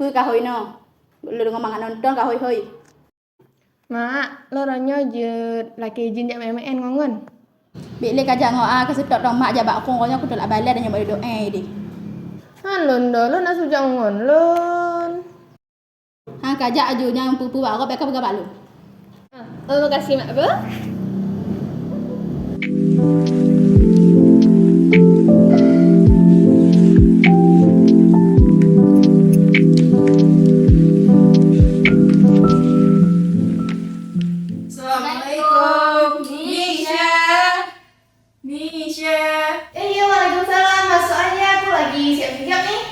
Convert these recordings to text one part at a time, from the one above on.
Kui kahoy no, lu ngomong nonton kahoy hoy. Mak, loranya je laki izin jak MMN ngongon. Bila kajak ngoa kesedot dong mak jabak aku ngonya aku tolak balik dan nyoba doa di. Lon dah, lon nak sujak ngon lon. Kajak ajunya yang pupu aku beka beka balu. Oh, makasih mak bu. Assalamualaikum, Nisha. Iya, waalaikumsalam. Masuk aja, aku lagi siap-siap nih.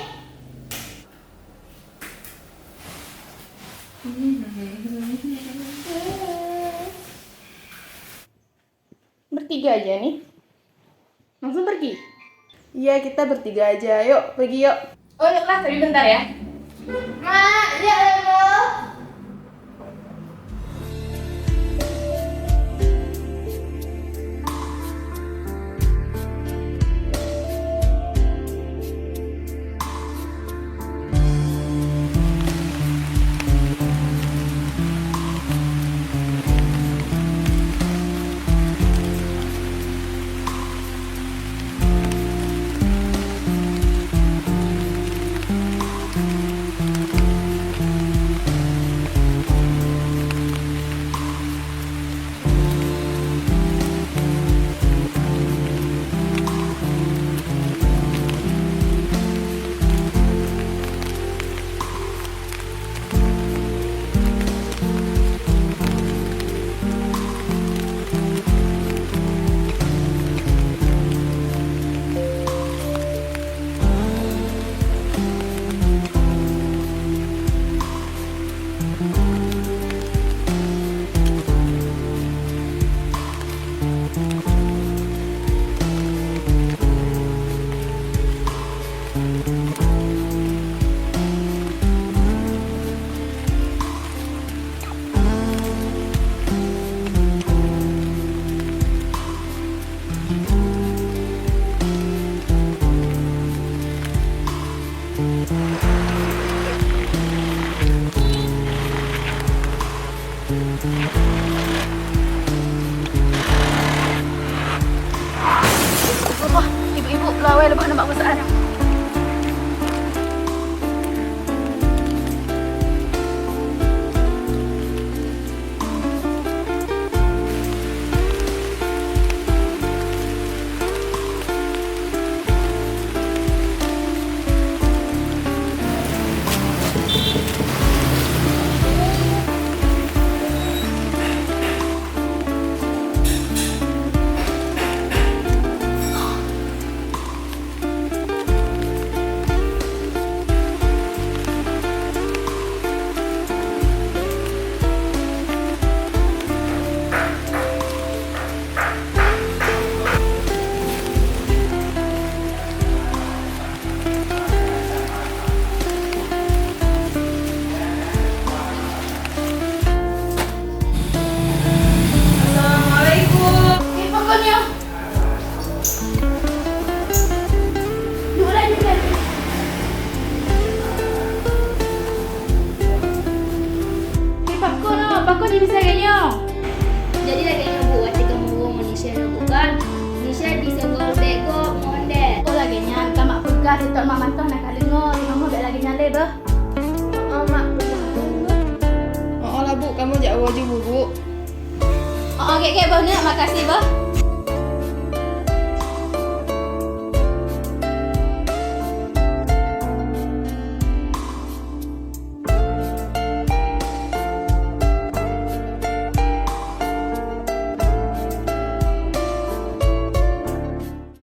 Bertiga aja nih. Langsung pergi? Iya, kita bertiga aja. Yuk, pergi yuk. Oh, yuklah, tapi bentar ya. Mak, ya lo. Wah, ibu-ibu lawai lebak nampak masalah. Bakun di bisa kayaknya. Jadi lagi buat tiga minggu Malaysia bukan Malaysia di segol deko monde. Oh lagi nyan kamak pegas itu mak mantah nak kalengo, ngomong bek lagi nyale beh. Mak. Oh lah Bu, kamu jak wajib Bu. Oh, oke, bah, makasih, bah.